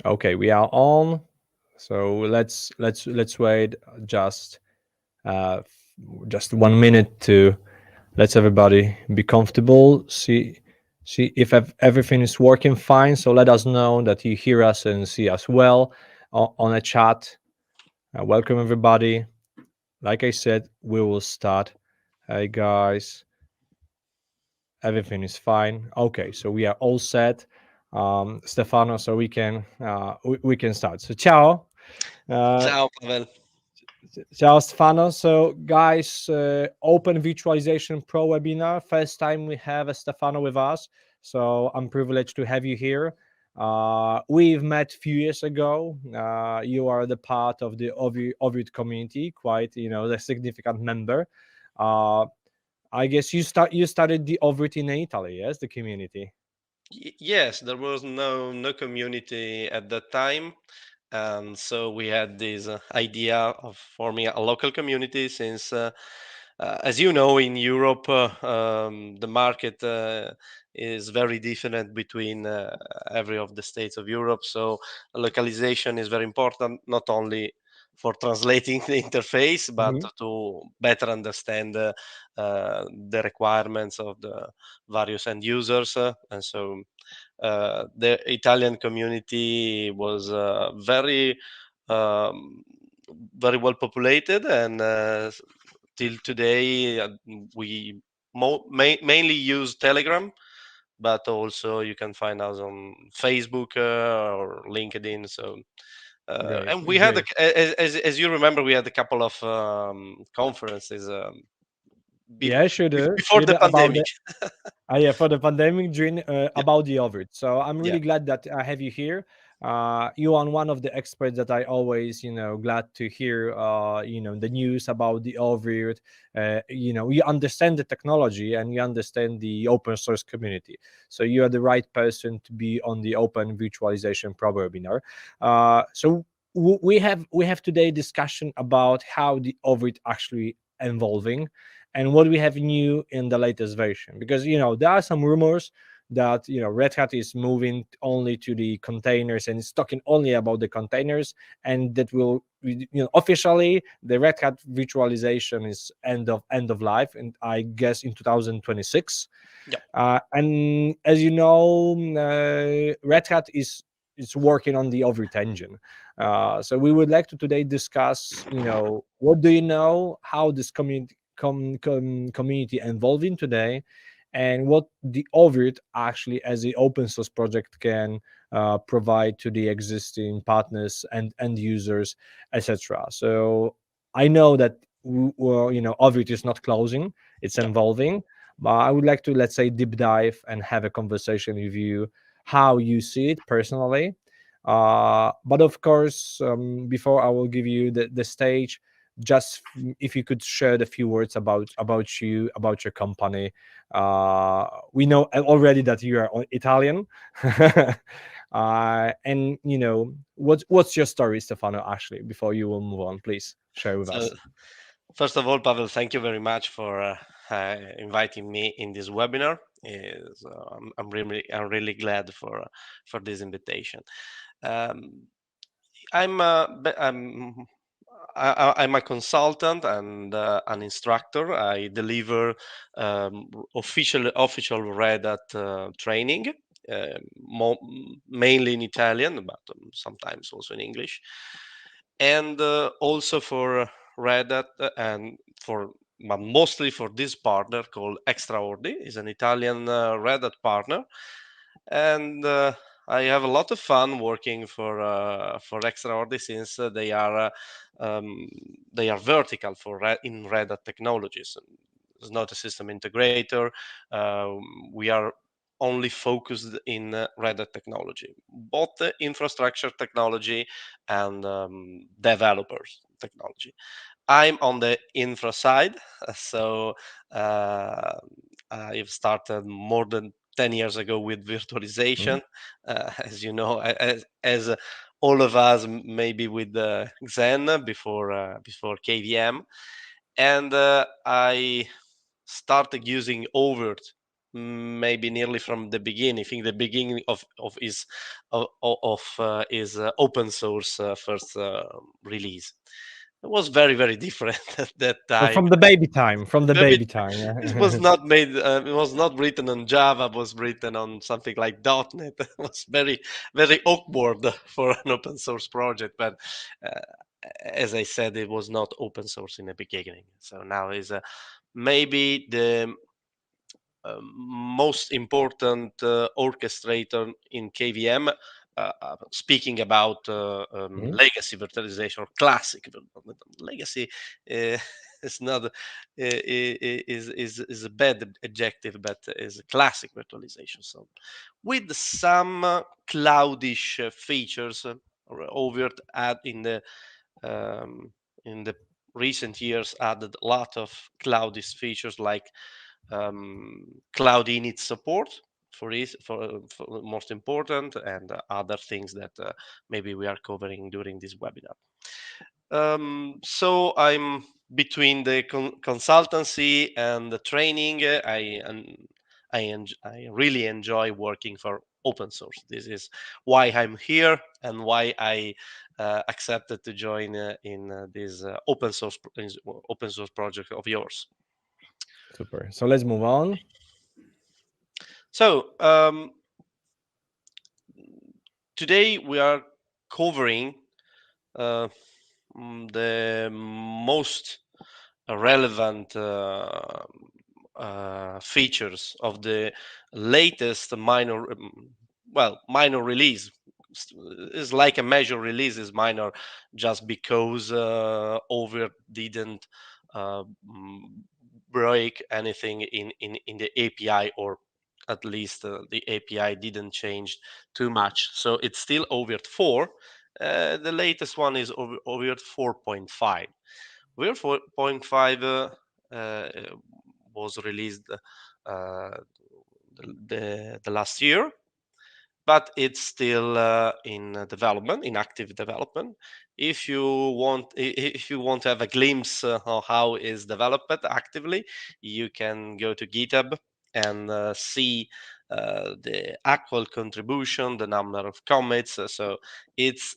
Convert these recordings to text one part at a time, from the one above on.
Okay, we are on. So let's wait uh, just 1 minute to let everybody be comfortable. See if everything is working fine. So let us know that you hear us and see us well on a chat. Welcome everybody. Like I said, we will start. Hey guys, everything is fine. Okay, so we are all set. Stefano, so we can start. So ciao. Uh, Ciao, Pavel. Ciao, Stefano. So, guys, Open Virtualization Pro webinar. First time we have a Stefano with us. So, I'm privileged to have you here. We've met a few years ago. You are the part of the oVirt community, quite, the significant member. Uh, I guess you started the oVirt in Italy, yes, the community. Yes, there was no community at that time, and so we had this idea of forming a local community. Since, as you know, in Europe, the market is very different between every of the states of Europe. So localization is very important, not only for translating the interface, but Mhm. to better understand the requirements of the various end users. And so the Italian community was um, very well populated, and till today we mainly use Telegram, but also you can find us on Facebook or LinkedIn. So Great, and we had great. as you remember, we had a couple of conferences Yeah, sure do. before the About pandemic. the yeah, for the pandemic during Yeah, about the oVirt. So I'm yeah. really glad that I have you here. You are one of the experts that I always, glad to hear. The news about the oVirt. You understand the technology and you understand the open source community. So you are the right person to be on the Open Virtualization Pro webinar. We have today discussion about how the oVirt actually evolving and what we have new in the latest version, because there are some rumors that Red Hat is moving only to the containers and it's talking only about the containers, and that will officially the Red Hat virtualization is end of life, and I guess in 2026. Yeah. And as you know, Red Hat is working on the oVirt engine. So we would like to today discuss, what do you know, how this community evolving today, and what the oVirt actually as the open source project can provide to the existing partners and end users, etc. So I know that oVirt is not closing; it's Yeah. evolving. But I would like to, let's say, deep dive and have a conversation with you how you see it personally. But of course, before I will give you the stage, just if you could share a few words about you, about your company. We know already that you are Italian. And what's your story, Stefano? Actually, before you will move on, please share with So us. first of all, Pavel, thank you very much for inviting me in this webinar. I'm really glad for this invitation. Um, I'm a consultant and an instructor. I deliver official Red Hat training, mainly in Italian, but sometimes also in English, and also for Red Hat and for but mostly for this partner called Extraordi. Is an Italian Red Hat partner, and I have a lot of fun working for Extraordi, since um, they are vertical in Red Hat technologies. It's not a system integrator. We are only focused in Red Hat technology, both the infrastructure technology and developers technology. I'm on the infra side, so uh, I've started more than 10 years ago with Mhm. virtualization, as you know, as all of us, maybe with Xen before KVM, and I started using oVirt maybe nearly from the beginning. I think the beginning of his open source first release. It was very, very different at that So time. from the baby time, Maybe yeah. it was not made. It was not written on Java. It was written on something like .NET. It was very, very awkward for an open source project. But uh, as I said, it was not open source in the beginning. So now is maybe the most important orchestrator in KVM. Speaking about legacy virtualization or classic legacy, uh, is not is a bad adjective, but is a classic virtualization. So, with some cloudish features, oVirt add in the recent years added a lot of cloudish features like cloud init support for most important, and other things that maybe we are covering during this webinar. So I'm between the consultancy and the training. I really enjoy working for open source. This is why I'm here and why I accepted to join in this open source project of yours. Super. So let's move on. So today we are covering the most relevant features of the latest minor release. Is like a major release is minor just because over didn't uh, break anything in the API, or at least the API didn't change too much. So it's still oVirt 4. The latest one is oVirt 4.5. oVirt 4.5 was released the last year, but it's still in development, in active development. If you want to have a glimpse of how is developed actively, you can go to GitHub and see the actual contribution, the number of commits. So it's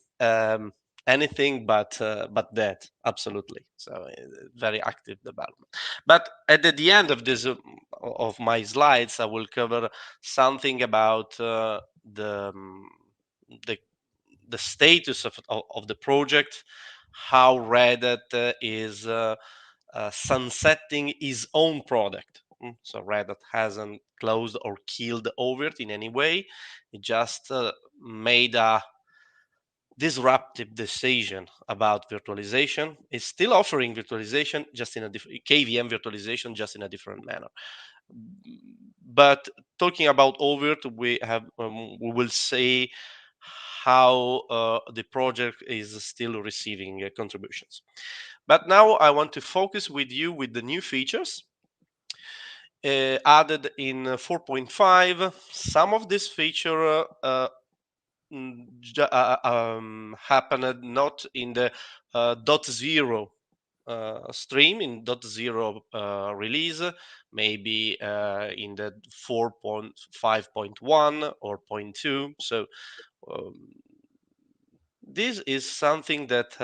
anything but that, absolutely. So very active development. But at the end of this of my slides, I will cover something about the the status of the project, how Red Hat is sunsetting his own product. So Red Hat hasn't closed or killed oVirt in any way. It just made a disruptive decision about virtualization. It's still offering virtualization, just in a different KVM virtualization, just in a different manner. But talking about oVirt, we will say how the project is still receiving contributions. But now I want to focus with you with the new features added in 4.5. Some of this feature happened not in the .0 stream, in .0 release, maybe in the 4.5.1 or 0.2. So this is something that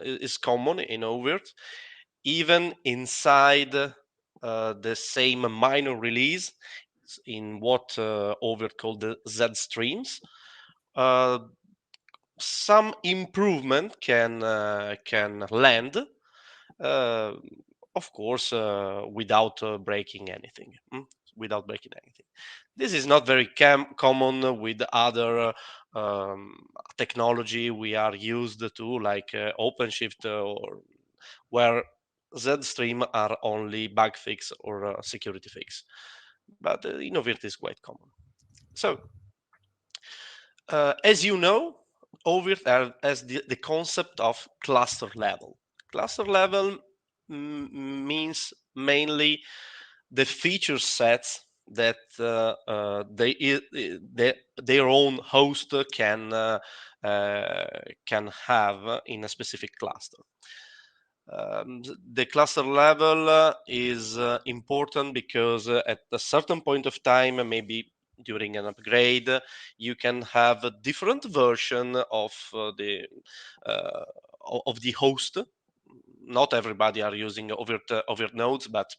is common in oVirt, even inside the same minor release in what oVirt called the Z streams. Some improvement can land, of course, without breaking anything. Without breaking anything. This is not very common with other technology we are used to, like OpenShift, or where Z-Stream are only bug fix or security fix. But in oVirt is quite common. So, as you know, oVirt has the concept of cluster level. Cluster level means mainly the feature sets that their own host can have in a specific cluster. The cluster level is important because at a certain point of time, maybe during an upgrade, you can have a different version of the host. Not everybody are using oVirt nodes, but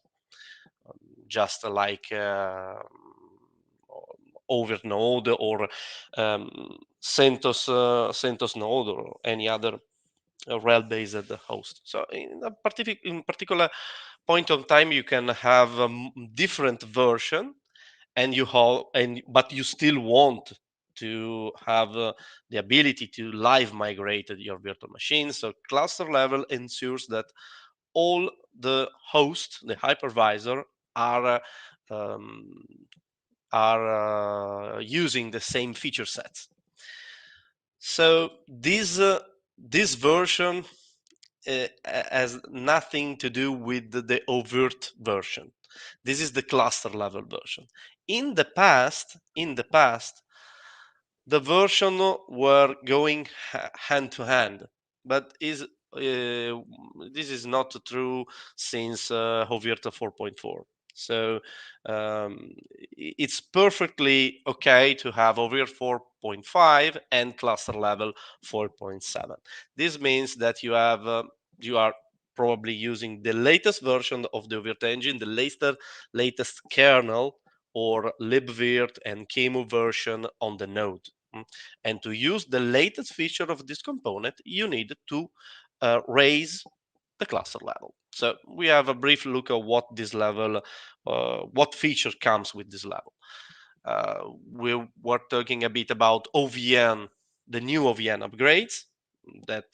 just like oVirt node or CentOS node or any other rel-based host. So in a particular point of time, you can have a different version, and but you still want to have the ability to live migrate your virtual machine. So cluster level ensures that all the hosts, the hypervisor, are using the same feature sets. So this version has nothing to do with the oVirt version. This is the cluster level version. In the past, the version were going hand to hand, but this is not true since oVirt 4.4. So it's perfectly okay to have oVirt 4.5 and cluster level 4.7. This means that you are probably using the latest version of the oVirt engine, the latest kernel or libvirt and QEMU version on the node. And to use the latest feature of this component, you need to raise the cluster level. So we have a brief look at what this level, what feature comes with this level. We were talking a bit about OVN, the new OVN upgrades that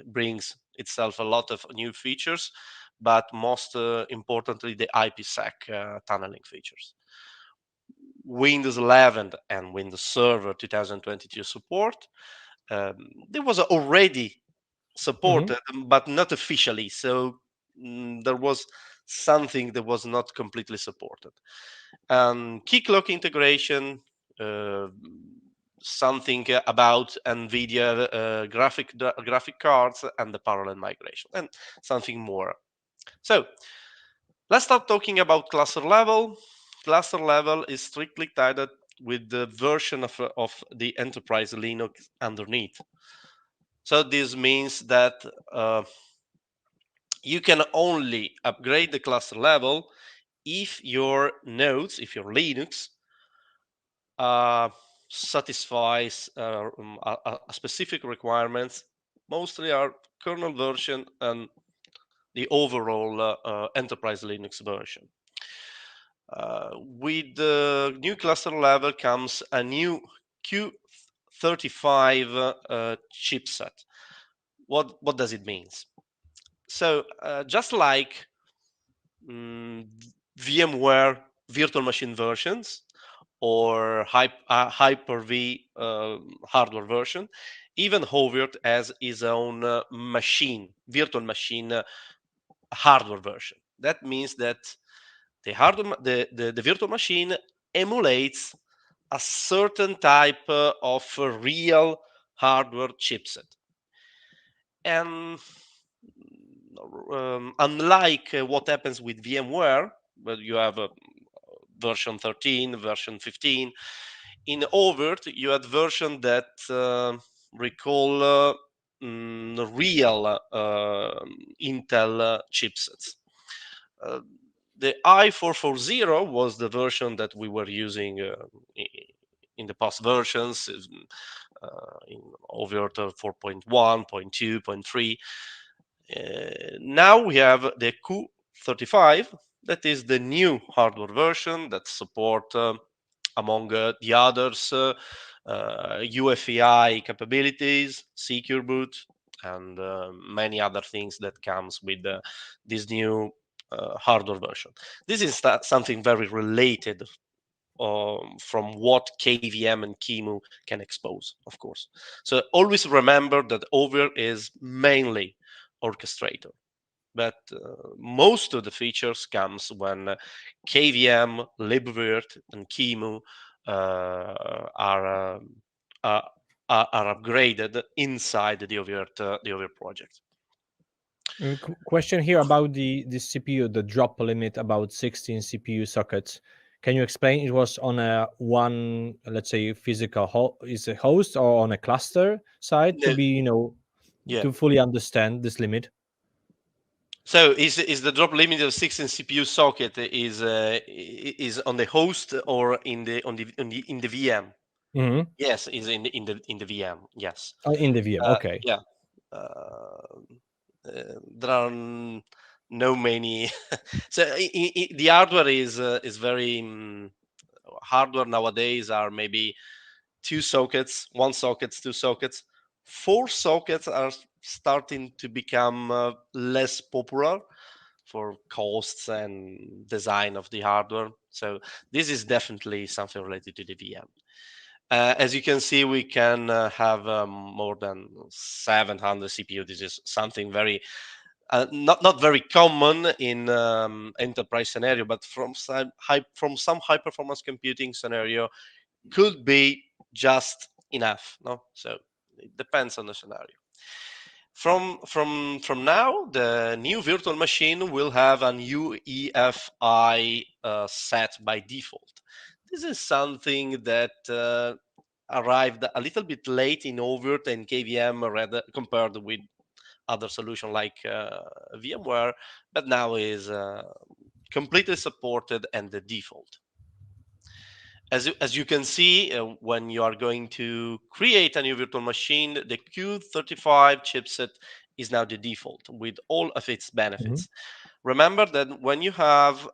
brings itself a lot of new features, but most importantly, the IPsec tunneling features. Windows 11 and Windows Server 2022 support. There was already supported, but not officially. So there was something that was not completely supported. Key clock integration, something about NVIDIA graphic cards and the parallel migration, and something more. So let's start talking about cluster level. Cluster level is strictly tied with the version of the enterprise Linux underneath. So this means that you can only upgrade the cluster level if your nodes, if your Linux satisfies a specific requirements, mostly are kernel version and the overall enterprise Linux version. With the new cluster level comes a new Q35 chipset. What does it mean? So just like VMware virtual machine versions or Hyper-V hardware version, even oVirt has its own virtual machine hardware version. That means that the virtual machine emulates a certain type of real hardware chipset. And unlike what happens with VMware, where you have a version 13, version 15, in oVirt you had version that recall real Intel chipsets. The i440 was the version that we were using in the past versions, in oVirt 4.1, 0.2, 0.3. Now we have the Q35, that is the new hardware version that support, among the others, UEFI capabilities, secure boot, and many other things that comes with this new hardware version. This is something very related from what KVM and QEMU can expose, of course. So always remember that oVirt is mainly orchestrator, but most of the features comes when KVM, libvirt, and QEMU are upgraded inside the oVirt project. Question here about the CPU, the drop limit about 16 CPU sockets. Can you explain? It was on a one, let's say, physical is a host or on a cluster side to No, be, yeah. to fully understand this limit. So is the drop limit of 16 CPU socket is on the host or in the VM? Hmm. Yes, is in the VM. Yes. In the VM. Okay. Yeah. Uh, there are no many. So the hardware is very hardware nowadays are maybe two sockets, one sockets, two sockets. Four sockets are starting to become less popular for costs and design of the hardware. So this is definitely something related to the VM. As you can see, we can have more than 700 CPU. This is something very not very common in enterprise scenario, but from some high performance computing scenario could be just enough. No, so it depends on the scenario. From now, the new virtual machine will have an UEFI set by default. This is something that arrived a little bit late in oVirt and KVM rather compared with other solution like VMware, but now is completely supported and the default. As you can see, when you are going to create a new virtual machine, the Q35 chipset is now the default with all of its Hmm. benefits. Remember that when you have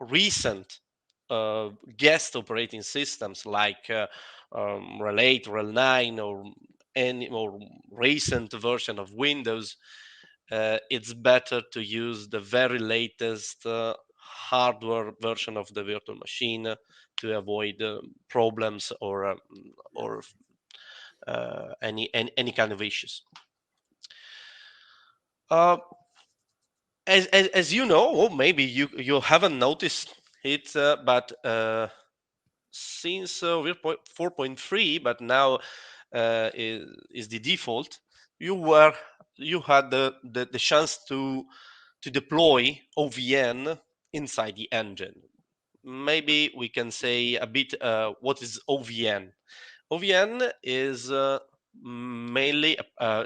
recent guest operating systems like Relate, Rel9, or any more recent version of Windows, it's better to use the very latest hardware version of the virtual machine to avoid problems or any kind of issues. Uh, as you know, or maybe you haven't noticed it, but since we're 4.3, but now is the default, you had the chance to deploy OVN inside the engine. Maybe we can say a bit what is OVN. OVN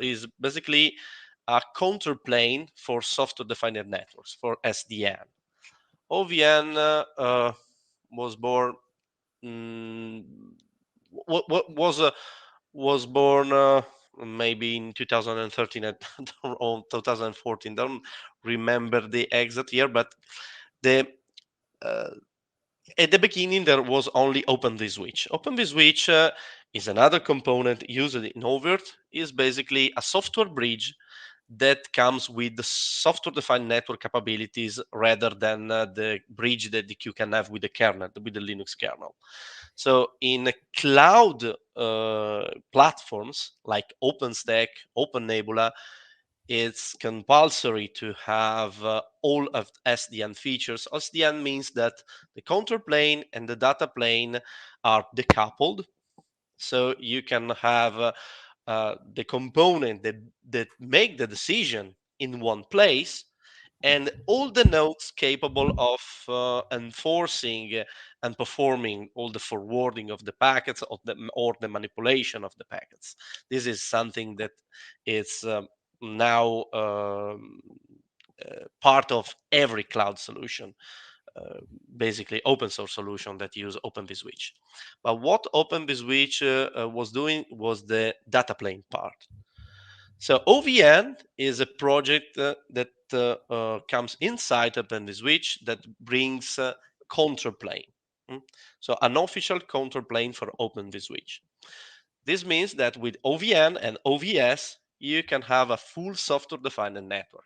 is basically a counterplane for software-defined networks for SDN. OVN was born mm, what was born maybe in 2013 or 2014. Don't remember the exact year, but the uh, at the beginning there was only Open vSwitch. Open vSwitch is another component used in oVirt. Is basically a software bridge that comes with the software-defined network capabilities rather than the bridge that you can have with the kernel, with the Linux kernel. So in cloud platforms like OpenStack, OpenNebula, it's compulsory to have all of SDN features. SDN means that the counter plane and the data plane are decoupled. So you can have the component that make the decision in one place, and all the nodes capable of enforcing and performing all the forwarding of the packets or the manipulation of the packets. This is something that is now part of every cloud solution, basically open source solution that use Open vSwitch. But what Open vSwitch was doing was the data plane part. So OVN is a project that comes inside Open vSwitch that brings counterplane. So an official counterplane for Open vSwitch. This means that with OVN and OVS, you can have a full software-defined network.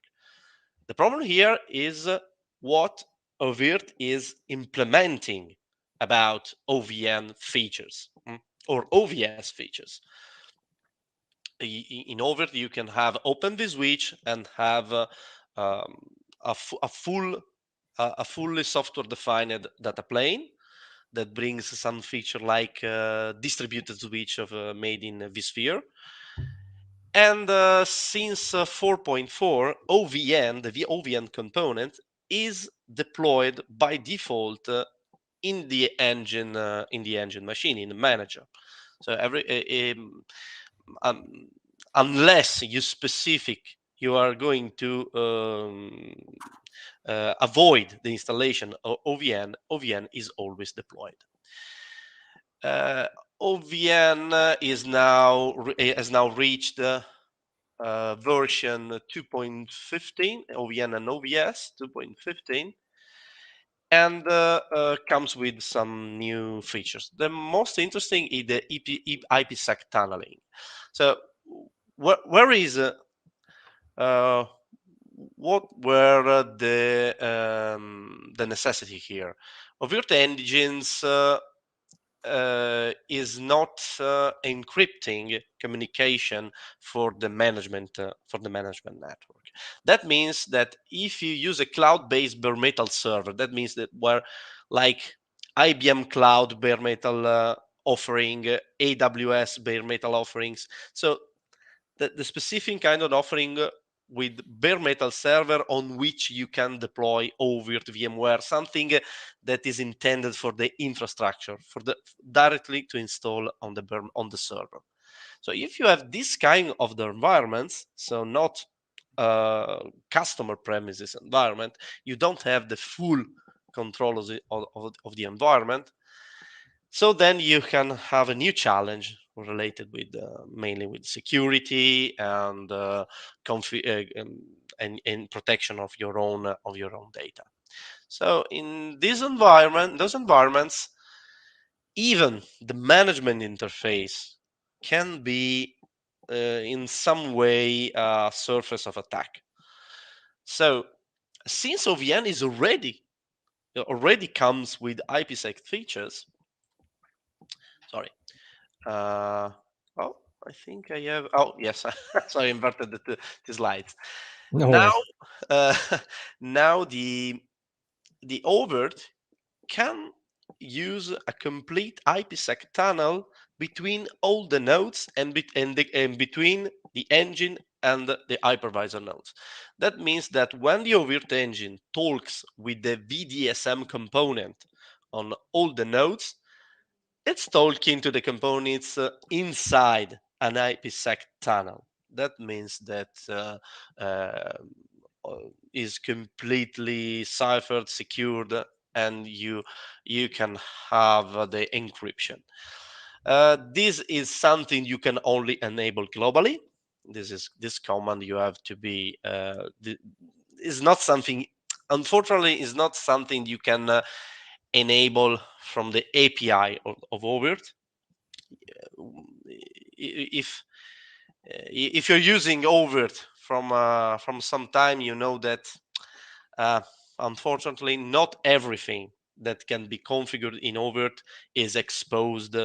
The problem here is what oVirt is implementing about OVN features or OVS features. In oVirt, you can have Open vSwitch and have um, a fully software-defined data plane that brings some feature like distributed switch of made in vSphere. And since 4.4, OVN, the OVN component, is deployed by default in the engine machine, in the manager. So unless you are going to avoid the installation of OVN, OVN is always deployed. OVN has now reached version 2.15, OVN and OVS 2.15, and comes with some new features. The most interesting is the IPsec tunneling. So, where is what were the necessity here? oVirt engines is not encrypting communication for the management network. That means that if you use a cloud-based bare metal server, that means that where like IBM Cloud bare metal offering, AWS bare metal offerings. So the specific kind of offering with bare metal server on which you can deploy oVirt VMware, something that is intended for the infrastructure, for the directly to install on the server. So if you have this kind of the environments, so not customer premises environment, you don't have the full control of the environment. So then you can have a new challenge related with mainly with security and and protection of your own data. So in those environments, even the management interface can be in some way a surface of attack. So since OVN is already comes with IPsec features, sorry. Oh, I think I have. Oh, yes. So I inverted the slides. No Now, worries. uh, now the oVirt can use a complete IPsec tunnel between all the nodes and between the engine and the hypervisor nodes. That means that when the oVirt engine talks with the VDSM component on all the nodes, it's talking to the components inside an IPsec tunnel. That means that is completely ciphered, secured, and you can have the encryption. This is something you can only enable globally. This command you have to be is not something. Unfortunately, is not something you can enable from the API of oVirt. If if you're using oVirt from some time, you know that uh, unfortunately not everything that can be configured in oVirt is exposed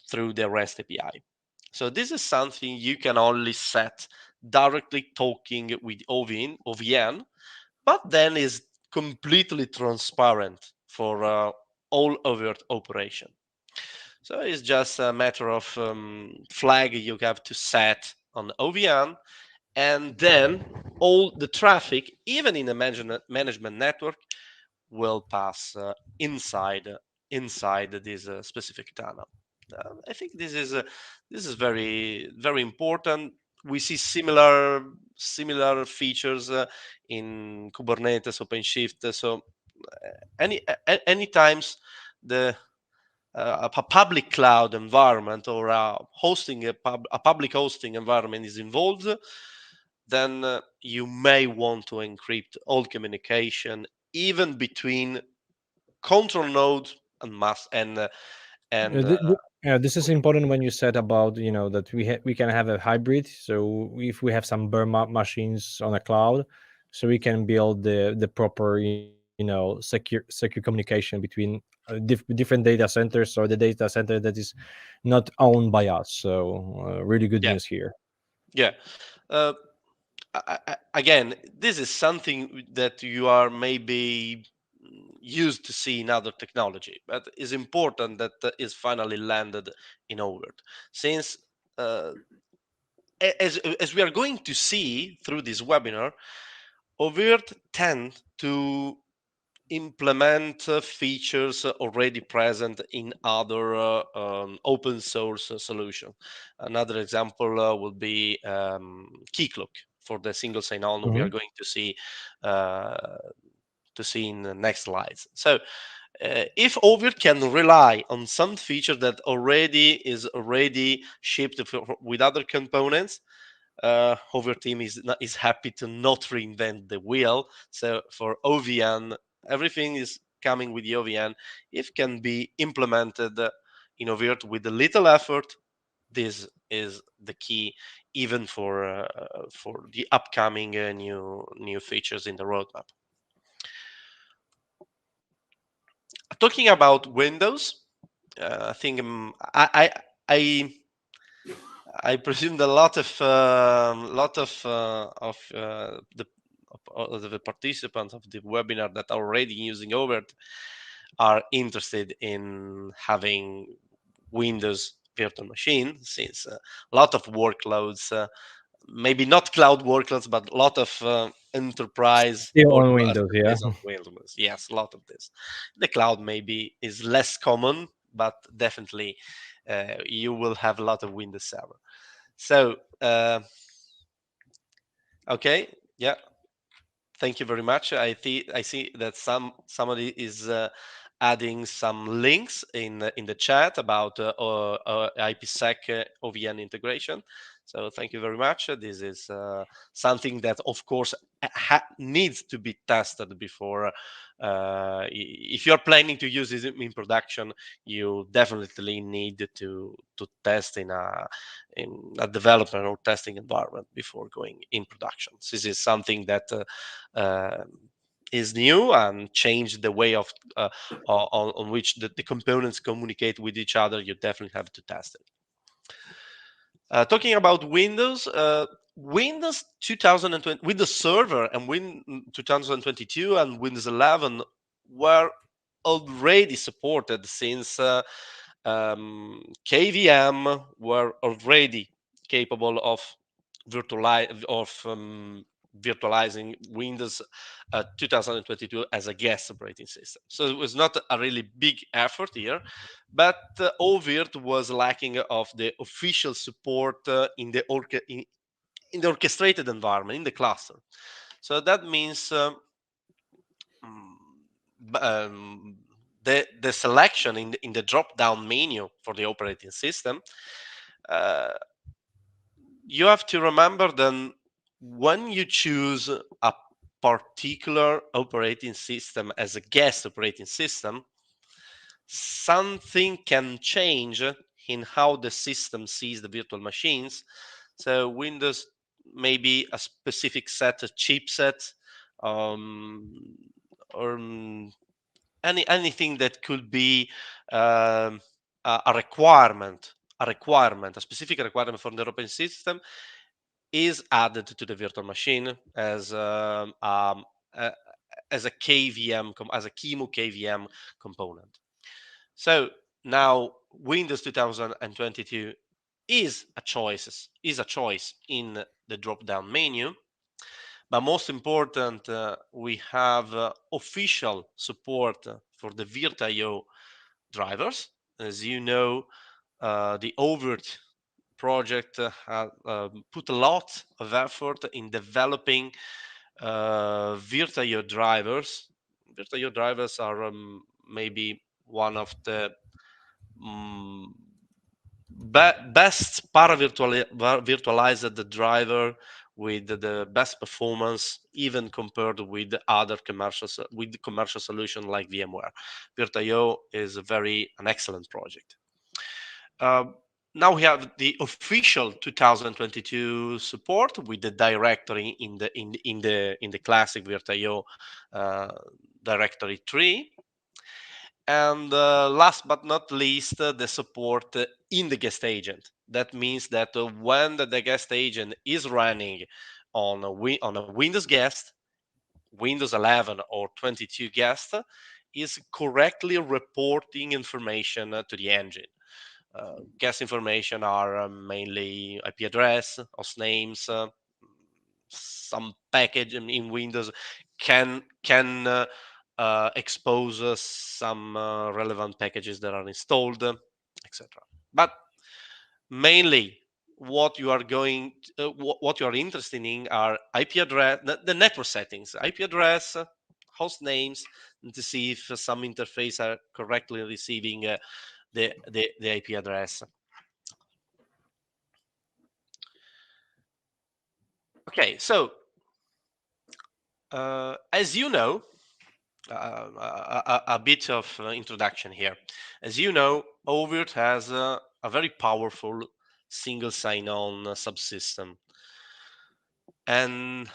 through the REST API. So this is something you can only set directly talking with OVN, but then is completely transparent for all oVirt operation. So it's just a matter of flag you have to set on OVN, and then all the traffic, even in a management network, will pass inside this specific tunnel. I think this is very important. We see similar features in Kubernetes, OpenShift. So any times the a public cloud environment or a public hosting environment is involved, then you may want to encrypt all communication, even between control node and and This is important when you said about, that we can have a hybrid. So if we have some machines on a cloud, so we can build the proper, secure communication between different data centers, or the data center that is not owned by us. So really good yeah, news here. yeah. Uh, Again, this is something that you are maybe used to see in other technology, but it's important that is finally landed in oVirt, since uh, as we are going to see through this webinar, oVirt tend to implement features already present in other open source solution. Another example will be Keycloak for the single sign-on. We are going to see in the next slides. So if oVirt can rely on some feature that is already shipped with other components, oVirt team is happy to not reinvent the wheel. So for OVN, everything is coming with the OVN. If can be implemented in oVirt with a little effort, this is the key, even for the upcoming new features in the roadmap. Talking about Windows, I think I presume a lot of the participants of the webinar that are already using oVirt are interested in having Windows virtual machine, since a lot of workloads, maybe not cloud workloads, but a lot of enterprise Still on workloads Windows, yeah. based on Windows. Yes, a lot of this. The cloud maybe is less common, but definitely you will have a lot of Windows Server. So, okay, yeah. Thank you very much. I see that somebody is adding some links in the chat about IPsec OVN integration. So thank you very much. This is something that, of course, needs to be tested before. If you're planning to use this in production, you definitely need to test in a development or testing environment before going in production. This is something that is new and changed the way of on which the components communicate with each other. You definitely have to test it. Talking about Windows, Windows 2020, Windows Server and Win 2022 and Windows 11 were already supported since KVM were already capable of virtualizing Windows 2022 as a guest operating system. So it was not a really big effort here, but oVirt was lacking of the official support in the orchestrated environment, in the cluster. So that means the selection in the drop-down menu for the operating system, you have to remember then when you choose a particular operating system as a guest operating system, something can change in how the system sees the virtual machines. So Windows maybe a specific set of chipsets, or anything that could be a requirement, a specific requirement from the operating system is added to the virtual machine as a KVM, as a QEMU KVM component. So now Windows 2022 is a choice in the drop-down menu. But most important, we have official support for the VirtIO drivers. As you know, the oVirt project put a lot of effort in developing VirtIO drivers. VirtIO drivers are maybe one of the best para-virtualized driver with the best performance, even compared with other commercial solution like VMware. VirtIO is an excellent project. Now we have the official 2022 support with the directory in the classic VirtIO directory tree. And last but not least, the support in the guest agent. That means that when the guest agent is running on a Windows guest, Windows 11 or 22 guest, is correctly reporting information to the engine. Guest information are mainly IP address, host names, some package in Windows can expose some relevant packages that are installed, etc. But mainly what you are going what you are interested in are IP address, the network settings, IP address, host names, and to see if some interface are correctly receiving the IP address. Okay, so as you know, a bit of introduction here. As you know, oVirt has a very powerful single sign-on subsystem, and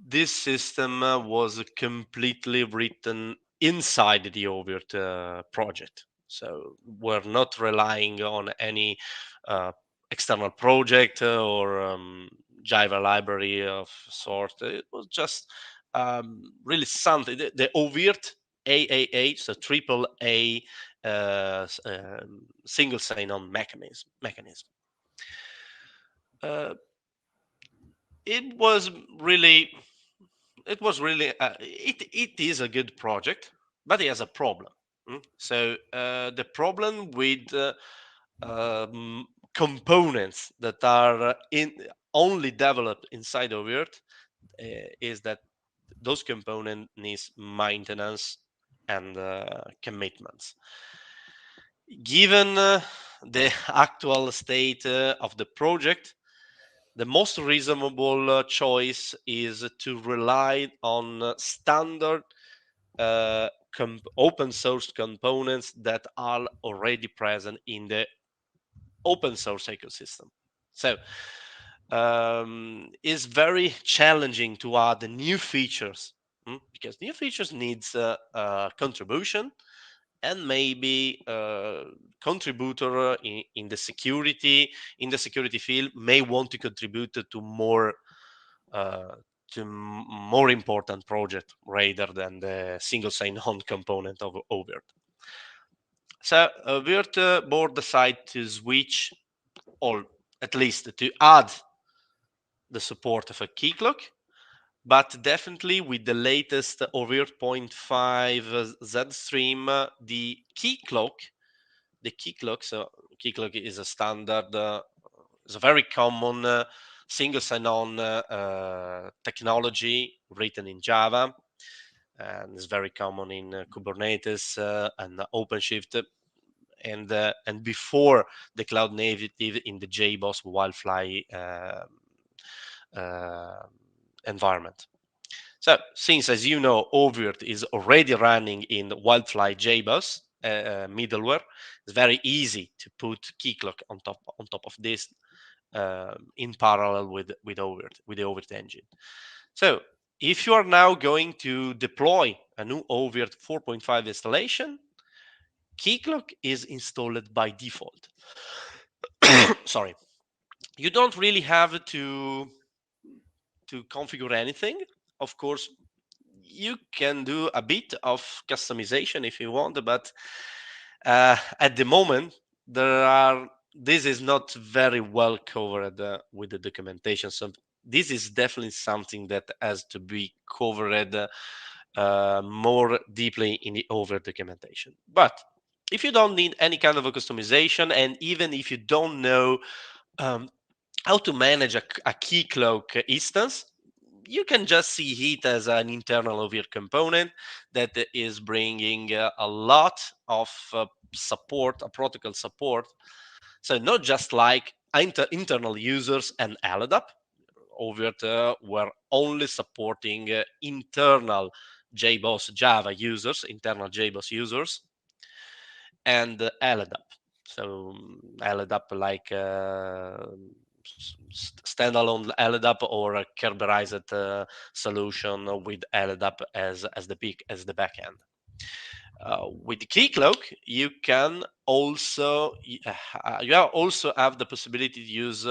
this system was completely written inside the oVirt project. So we're not relying on any external project or Java library of sort. It was just really something. The oVirt AAA, so triple A single sign-on mechanism. It was really it is a good project, but it has a problem. So the problem with components that are only developed inside of Earth is that those components need maintenance and commitments. Given the actual state of the project, the most reasonable choice is to rely on standard open source components that are already present in the open source ecosystem. So it's very challenging to add new features because new features needs contribution, and maybe contributor in the security field may want to contribute to more important project rather than the single sign-on component of oVirt. So oVirt board decided to switch, or at least to add the support of a key clock, but definitely with the latest oVirt 0.5 Z-Stream, the key clock, so key clock is a standard, is a very common single sign-on technology written in Java, and is very common in Kubernetes and OpenShift, and before the cloud native in the JBoss Wildfly environment. So since, as you know, oVirt is already running in Wildfly JBoss middleware, it's very easy to put Keycloak on top of this in parallel with oVirt, with the oVirt engine. So if you are now going to deploy a new oVirt 4.5 installation, Keycloak is installed by default. Sorry, you don't really have to configure anything. Of course, you can do a bit of customization if you want, but at the moment this is not very well covered with the documentation. So this is definitely something that has to be covered more deeply in the oVirt documentation. But if you don't need any kind of a customization, and even if you don't know how to manage a Keycloak instance, you can just see it as an internal oVirt component that is bringing a lot of support, a protocol support. So not just like internal users and LDAP. oVirt were only supporting internal JBoss Java users, internal JBoss users, and LDAP. So LDAP like standalone LDAP or a Kerberized solution with LDAP as the backend. With Keycloak, you can also have the possibility to use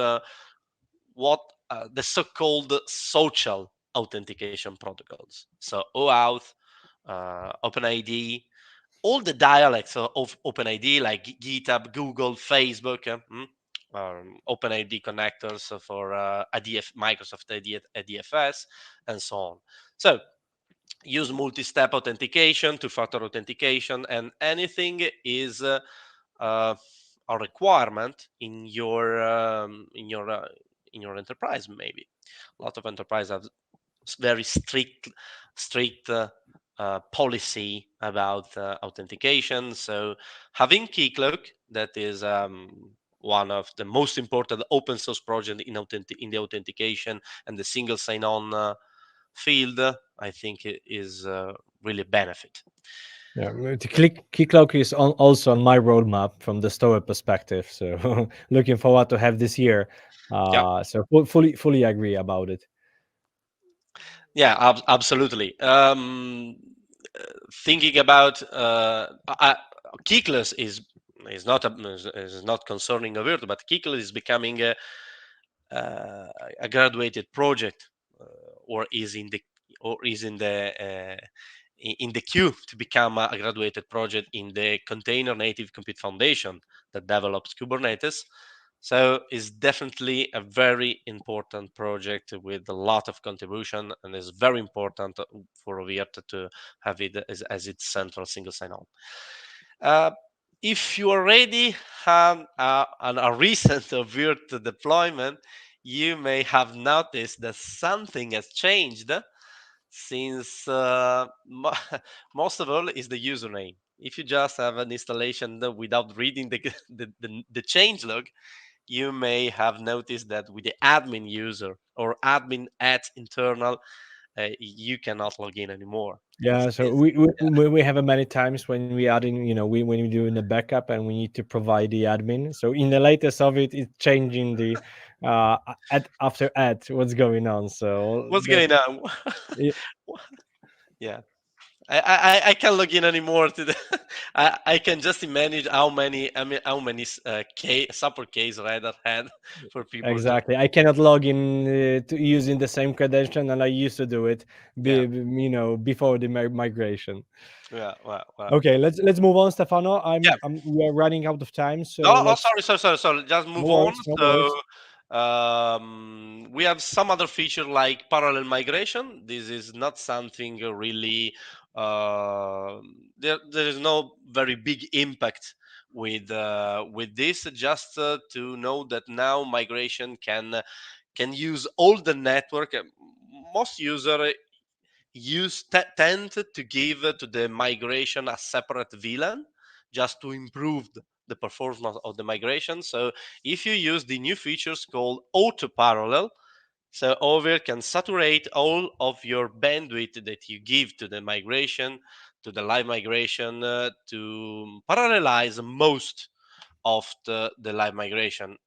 what the so-called social authentication protocols. So OAuth, OpenID, all the dialects of OpenID, like GitHub, Google, Facebook, OpenID connectors for Microsoft IDFS, and so on. So use multi-step authentication, two-factor authentication, and anything is a requirement in your enterprise. Maybe a lot of enterprises have very strict policy about authentication. So having Keycloak, that is one of the most important open source project in the authentication and the single sign-on field, I think it is really a benefit. Yeah, the Keycloak is also on my roadmap from the Storware perspective. So looking forward to have this year. Yeah, So fully agree about it. yeah, absolutely. Thinking about Keyless is not concerning oVirt, but Keyless is becoming a graduated project, or is in the or is in the queue to become a graduated project in the Container Native Compute Foundation that develops Kubernetes. So it's definitely a very important project with a lot of contribution, and is very important for oVirt to have it as its central single sign-on. If you already have a recent oVirt deployment, you may have noticed that something has changed since most of all is the username. If you just have an installation without reading the changelog, you may have noticed that with the admin user or admin at internal, you cannot log in anymore. Yeah, so we have many times when we add in, when we do in the backup and we need to provide the admin. So in the latest of it, it's changing the after what's going on. So What's going on? yeah, Yeah. I can't log in anymore to the. I can just imagine how many support case Radar had for people to. exactly. I cannot log in to using the same credential, and I used to do it, Yeah, before the migration. yeah, well. Okay, let's move on, Stefano. Yeah. We are running out of time, so Oh, let's. sorry. Just No move on. worries, no So worries. we have some other feature like parallel migration. This is not something really. There is no very big impact with this. Just to know that now migration can use all the network. Most user tend to give to the migration a separate VLAN just to improve the performance of the migration. So if you use the new features called auto parallel, so oVirt can saturate all of your bandwidth that you give to the migration, to the live migration, to parallelize most of the live migration.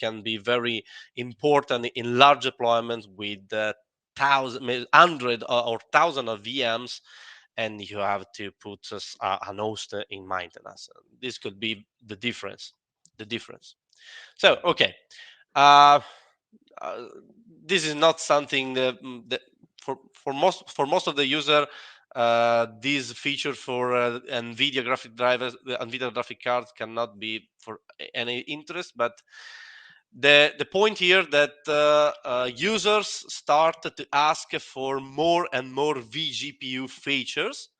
Can be very important in large deployments with hundred or thousand of VMs, and you have to put an host in maintenance. This could be the difference. The difference. So okay, uh, uh, this is not something that for most of the user, these features for NVIDIA graphic drivers, the NVIDIA graphic cards cannot be for any interest. But the point here that users start to ask for more and more VGPU features,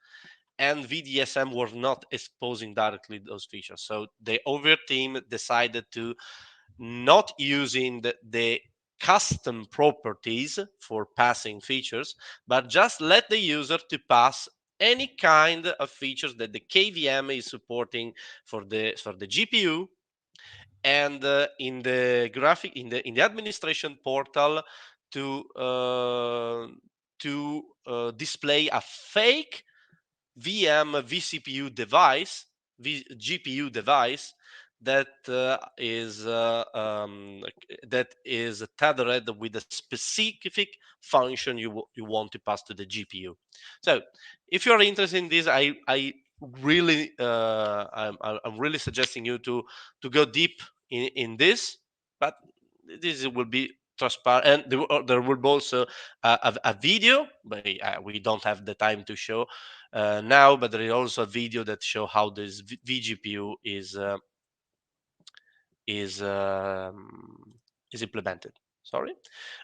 and VDSM were not exposing directly those features. So the oVirt team decided to not using the custom properties for passing features, but just let the user to pass any kind of features that the KVM is supporting for the GPU, and in the administration portal to display a fake VM vCPU device, GPU device that is tethered with a specific function you want to pass to the GPU. So, if you are interested in this, I really I'm really suggesting you to go deep in this, but this will be transparent, and there will be also a video, but we don't have the time to show now, but there is also a video that show how this VGPU is implemented. Sorry.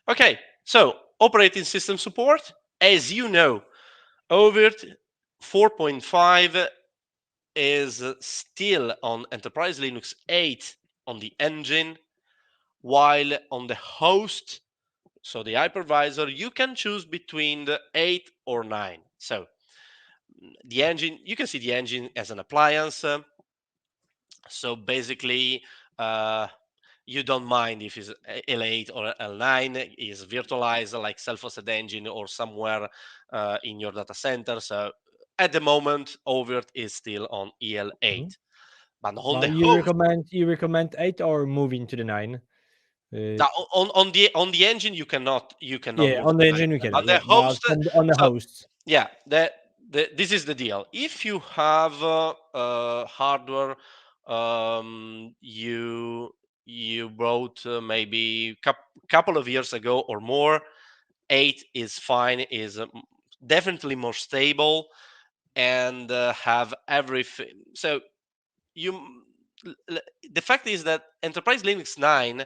Okay, so operating system support. As you know, oVirt 4.5 is still on Enterprise Linux 8 on the engine, while on the host, so the hypervisor, you can choose between the 8 or 9. So the engine, you can see the engine as an appliance. So basically, you don't mind if it's L8 or L9, is virtualized like self-hosted engine or somewhere in your data center. So at the moment, oVirt is still on EL8. But on the you host, recommend 8 or moving to the 9? on the engine you cannot Yeah, move on to the the 9. engine we can. On the Yeah, but host, on the so hosts. yeah, this is the deal. If you have hardware, you bought maybe couple of years ago or more, 8 is fine, is definitely more stable, and have everything. So you the fact is that Enterprise Linux 9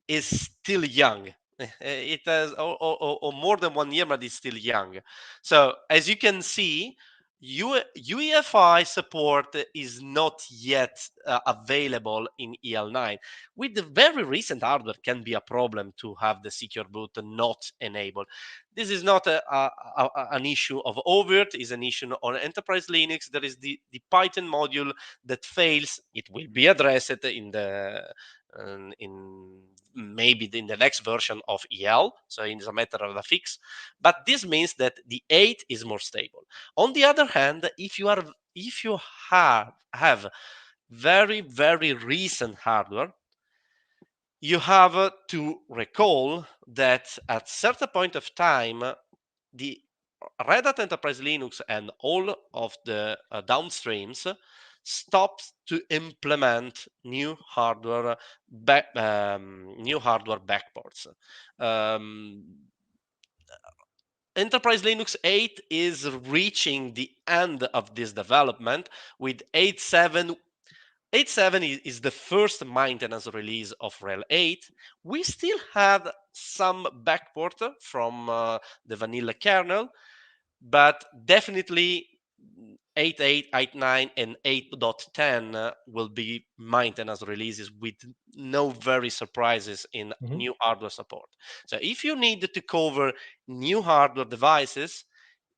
is still young. It has or more than 1 year, but it's still young. So as you can see, UEFI support is not yet available in EL9. With the very recent hardware, can be a problem to have the secure boot not enabled. This is not an issue of oVirt, is an issue on Enterprise Linux. There is the Python module that fails. It will be addressed in the in maybe in the next version of EL, so it's a matter of a fix. But this means that the 8 is more stable. On the other hand, if you have very recent hardware, you have to recall that at certain point of time, the Red Hat Enterprise Linux and all of the downstreams stopped to implement new hardware backports. Enterprise Linux 8 is reaching the end of this development with 8.7. 8.7 is the first maintenance release of RHEL 8. We still have some backport from the vanilla kernel, but definitely 8.8, 8.9, and 8.10 will be maintenance releases with no very surprises in new hardware support. So if you need to cover new hardware devices,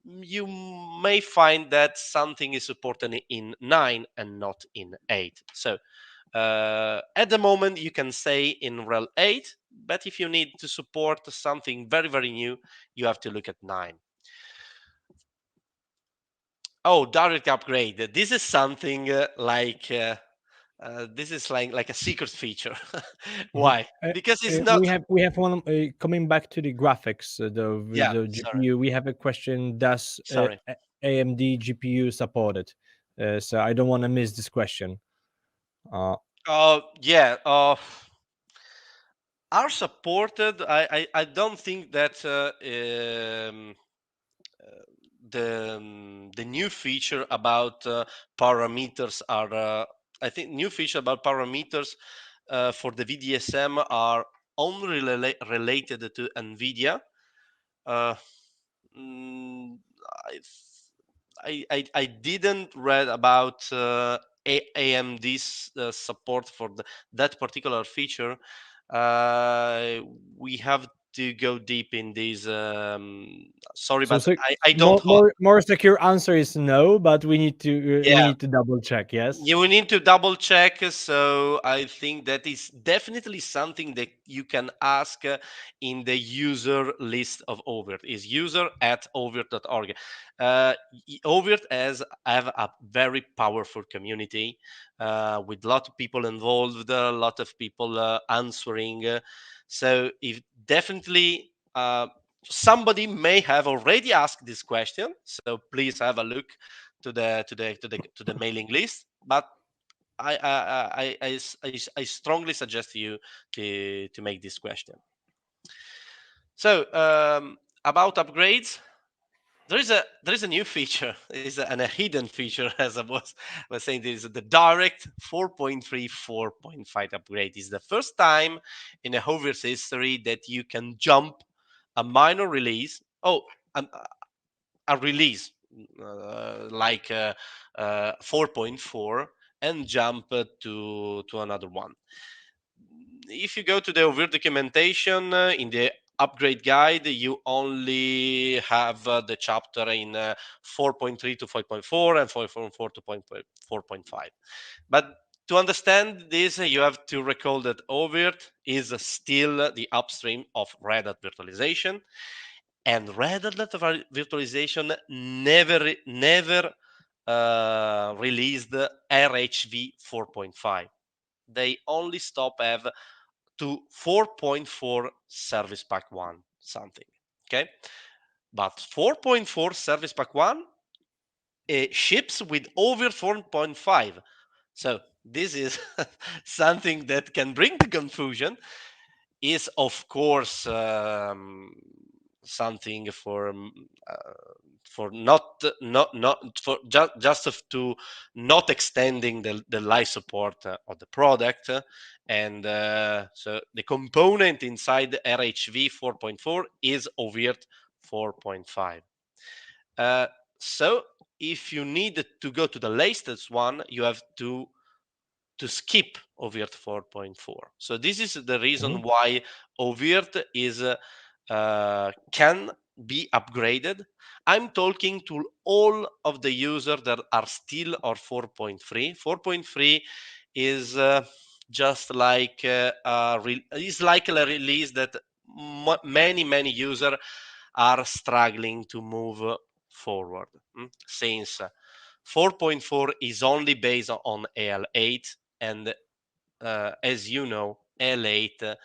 you may find that something is supported in 9 and not in 8. So at the moment, you can stay in RHEL 8, but if you need to support something very new, you have to look at 9. Oh, direct upgrade. This is something like this is like a secret feature. Why? Because it's not. We have one coming back to the graphics, Yeah. the Sorry. GPU. We have a question: does Sorry. AMD GPU support it? So I don't want to miss this question. Yeah. Are supported. I don't think that the new feature about parameters are. I think new feature about parameters for the VDSM are only related to NVIDIA. Mm, I didn't read about AMD's support for that particular feature. We have to go deep in these. Sorry, So, but I don't have. more secure answer is no, but we Yeah, need to double check. Yes. you will need to double check. So I think that is definitely something that you can ask in the user list of oVirt. Is user@ovirt.org. oVirt have a very powerful community with a lot of people involved, a lot of people answering. So if definitely somebody may have already asked this question, so please have a look to the mailing list. But I strongly suggest you to make this question. So about upgrades, there is a new feature. Is a hidden feature, as I was saying. There is the direct 4.3 4.5 upgrade. Is the first time in a oVirt history that you can jump a minor release. A release like 4.4 and jump to another one. If you go to the oVirt documentation in the upgrade guide, you only have the chapter in 4.3 to 5.4 and 4.4 to 4.5. But to understand this, you have to recall that oVirt is still the upstream of Red Hat virtualization, and Red Hat virtualization never released RHV 4.5. They only stop have to 4.4 service pack 1 something. Okay, but 4.4 service pack 1 ships with over 4.5. So this is something that can bring the confusion. Is of course something for not for just to not extending the life support of the product, and so the component inside the RHV 4.4 is oVirt 4.5. So if you need to go to the latest one, you have to skip oVirt 4.4. So this is the reason why oVirt is can be upgraded. I'm talking to all of the users that are still on 4.3. 4.3 is just like is like a release that many users are struggling to move forward, since 4.4 is only based on AL8, and as you know, AL8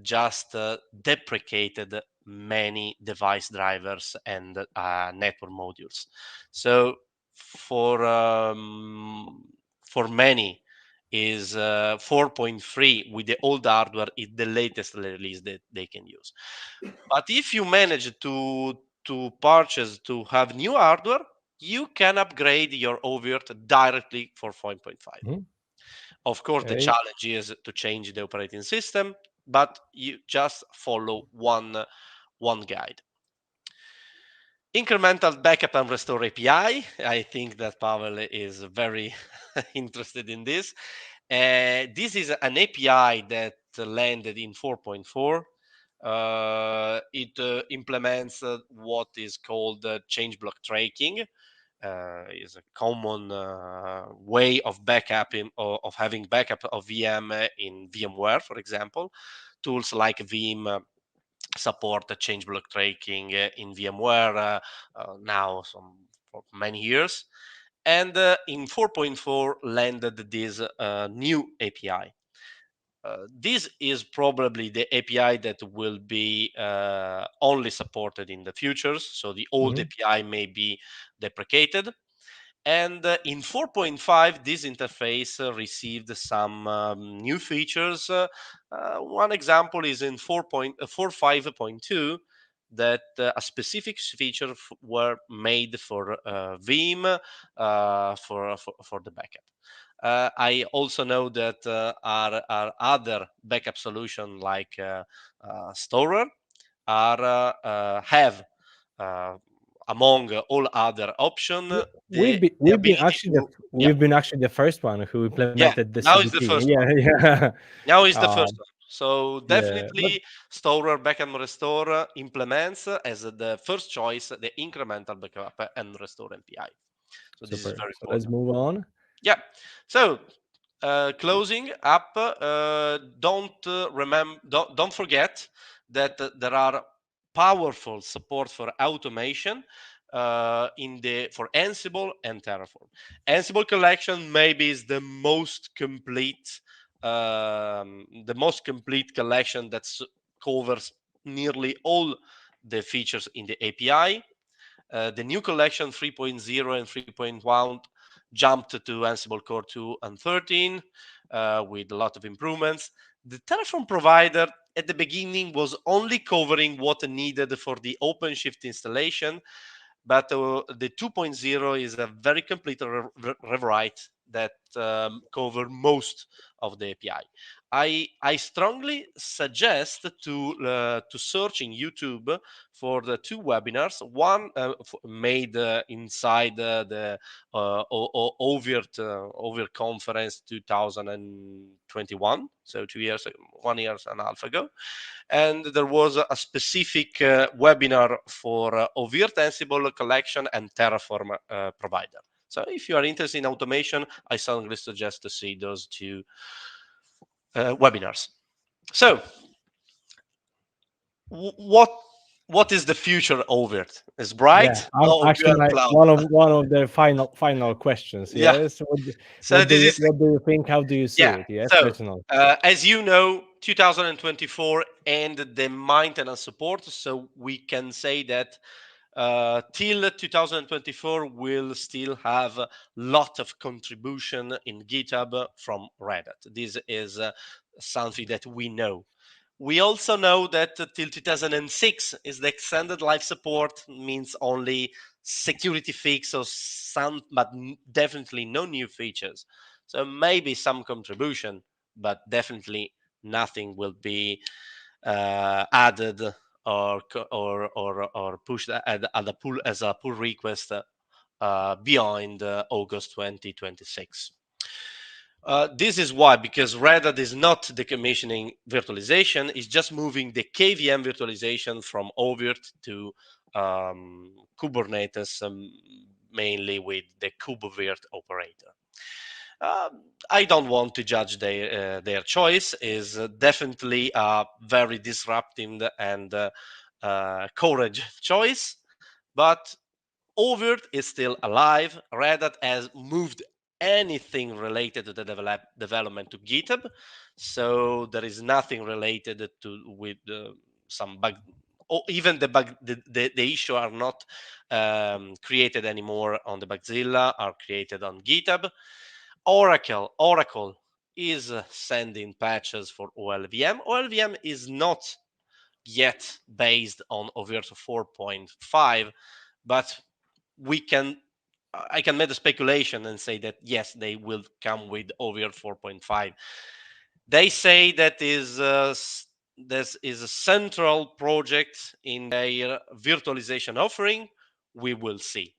just deprecated many device drivers and network modules. So for many is 4.3 with the old hardware is the latest release that they can use. But if you manage to purchase to have new hardware, you can upgrade your oVirt directly for 4.5. Of course, the Okay. challenge is to change the operating system, but you just follow one guide. Incremental backup and restore API. I think that Paweł is very interested in this. This is an API that landed in 4.4. It implements what is called change block tracking. Is a common way of backupping of having backup of VM in VMware, for example. Tools like Veeam support change block tracking in VMware now for many years. And in 4.4 landed this new API. This is probably the API that will be only supported in the futures. So the old API may be deprecated. And in 4.5, this interface received some new features. One example is in 4.5.2 that a specific feature were made for Veeam for the backup. I also know that our other backup solution like Storware have among all other options We've the been ability actually to, yeah, the first one who yeah, implemented the now is the CDP. first one. Yeah, yeah. Now is the first Um, one. So yeah, but definitely Storware Backup and Restore implements as the first choice the incremental backup and restore MPI. So this is super. very So let's important. move on. Yeah. So closing up, don't forget that there are powerful support for automation for Ansible and Terraform. Ansible collection maybe is the most complete collection that covers nearly all the features in the API. The new collection 3.0 and 3.1 jumped to Ansible Core 2 and 13. with a lot of improvements. The Terraform provider at the beginning was only covering what needed for the OpenShift installation, but the 2.0 is a very complete rewrite that cover most of the API. I strongly suggest to search in YouTube for the two webinars. One made inside the oVirt conference 2021, so 2 years, 1 year and a half ago, and there was a specific webinar for oVirt, Ansible collection, and Terraform provider. So if you are interested in automation, I strongly suggest to see those two webinars. So what is the future of it? Is bright? Yeah, actually, one of the final questions. Yeah. Yes. So what do you think? How do you see it? Yes, So personal. as you know, 2024 ended the maintenance support, so we can say that till 2024 we'll still have a lot of contribution in GitHub from Red Hat. This is something that we know. We also know that till 2006 is the extended life support, means only security fix or some, but definitely no new features. So maybe some contribution, but definitely nothing will be added or pushed as a pull request beyond August 2026. This is why, because Red Hat is not decommissioning virtualization, it's just moving the KVM virtualization from oVirt to Kubernetes, mainly with the KubeVirt operator. I don't want to judge their choice. Is definitely a very disruptive and courage choice, but oVirt is still alive. Red Hat has moved anything related to the development to GitHub, so there is nothing related to with some bug, or even the bug. The issue are not created anymore on the Bugzilla, are created on GitHub. Oracle is sending patches for OLVM. OLVM is not yet based on oVirt 4.5, but I can make a speculation and say that yes, they will come with oVirt 4.5. They say that this is a central project in their virtualization offering. We will see.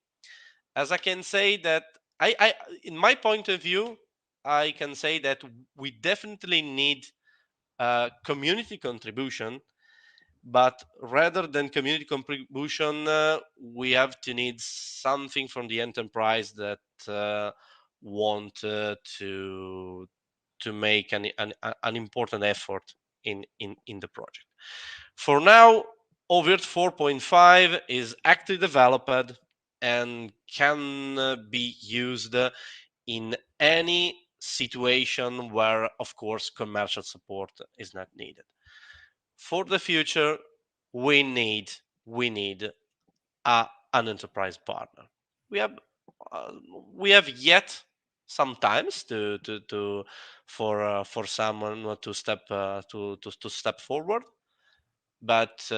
As I can say that I in my point of view, I can say that we definitely need community contribution, but rather than community contribution, we have to need something from the enterprise that want to make an important effort in the project. For now, oVirt 4.5 is actively developed and can be used in any situation where, of course, commercial support is not needed. For the future, we need an enterprise partner. We have yet sometimes for someone to step forward, but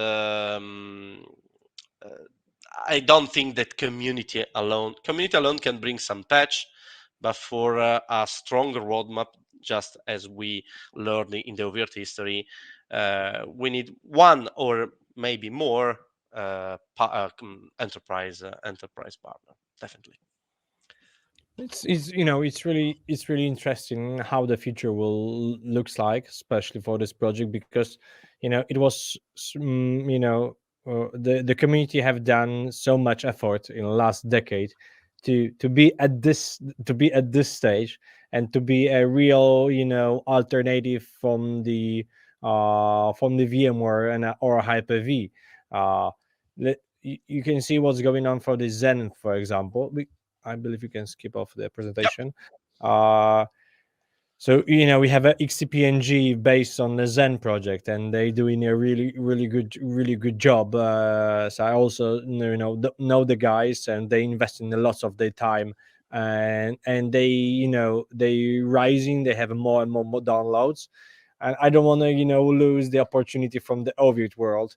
I don't think that community alone can bring some patch, but for a stronger roadmap, just as we learned in the oVirt history, we need one or maybe more enterprise partner, definitely. It's really interesting how the future will looks like, especially for this project, because it was the community have done so much effort in the last decade to be at this stage, and to be a real alternative from the VMware and or Hyper-V. You can see what's going on for the Zen, for example. I believe you can skip off the presentation. Yep. So we have a XCPNG based on the Zen project, and they're doing a really good job. So I also know the guys, and they invest in lots of their time and they rising, they have more and more downloads, and I don't want to lose the opportunity from the oVirt world,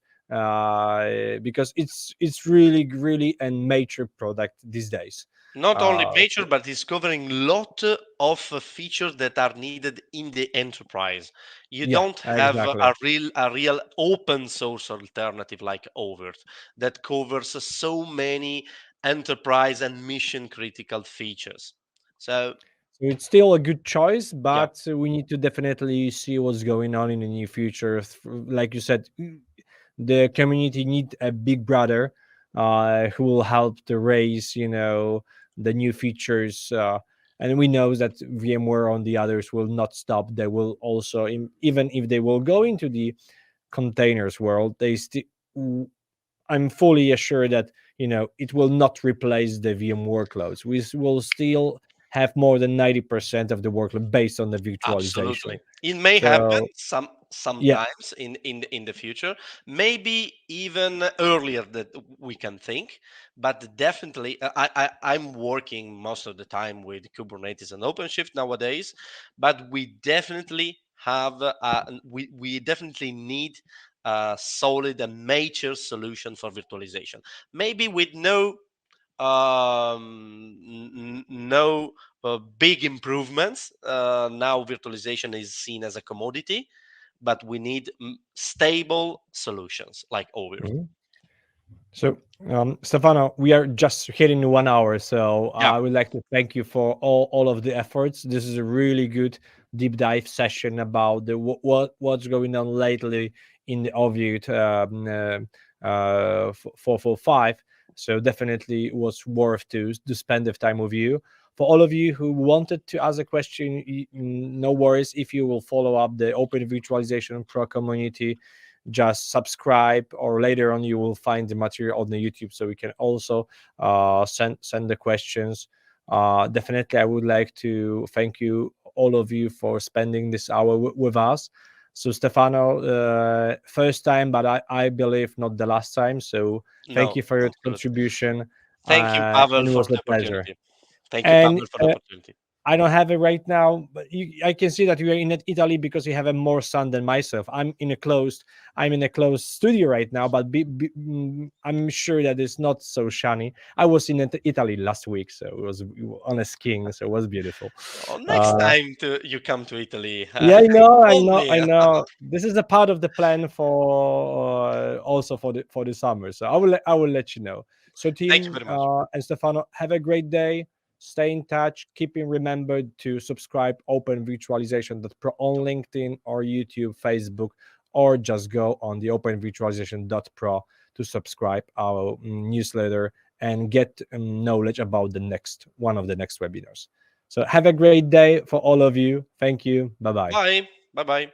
because it's really a major product these days. Not only major, So, but it's covering a lot of features that are needed in the enterprise. You yeah, don't have exactly. a real open source alternative like oVirt that covers so many enterprise and mission critical features. So So it's still a good choice, yeah, but we need to definitely see what's going on in the near future. Like you said, the community need a big brother, who will help to raise, the new features. And we know that VMware on the others will not stop. They will also, even if they will go into the containers world, they still. I'm fully assured that it will not replace the VM workloads. We will still have more than 90% of the workload based on the virtualization. absolutely. It may happen So yeah, sometimes in the future, maybe even earlier that we can think, but definitely I'm working most of the time with Kubernetes and OpenShift nowadays, but we definitely have we definitely need a solid and mature solution for virtualization. Maybe with no big improvements. Now virtualization is seen as a commodity, but we need stable solutions like oVirt. mhm. So, Stefano, we are just hitting 1 hour, so Yeah, I would like to thank you for all of the efforts. This is a really good deep dive session about the what's going on lately in the Ovute 445. So definitely it was worth to spend the time with you. For all of you who wanted to ask a question, no worries. If you will follow up the Open Virtualization Pro community, just subscribe, or later on you will find the material on the YouTube, so we can also send the questions. Definitely I would like to thank you, all of you, for spending this hour with us. So Stefano, first time, but I believe not the last time, so thank no, you for your absolutely. contribution, Thank you, Pavel, and it for was a the pleasure. opportunity. Thank you, And Pavel, for the opportunity. I don't have it right now, but I can see that you are in Italy because you have a more sun than myself. I'm in a closed studio right now, but I'm sure that it's not so shiny. I was in Italy last week, so it was on a skiing, so it was beautiful. Oh, next Uh, time you come to Italy, yeah, I know, I call know, me. I know. This is a part of the plan for also for the summer. So I will let you know. So Thank you team, very much. and Stefano, have a great day. Stay in touch. Keeping remembered to subscribe Open Virtualization.pro on LinkedIn or YouTube, Facebook, or just go on the Open Virtualization.pro to subscribe our newsletter and get knowledge about the next one of the next webinars. So have a great day for all of you. Thank you. Bye bye. Bye. Bye bye.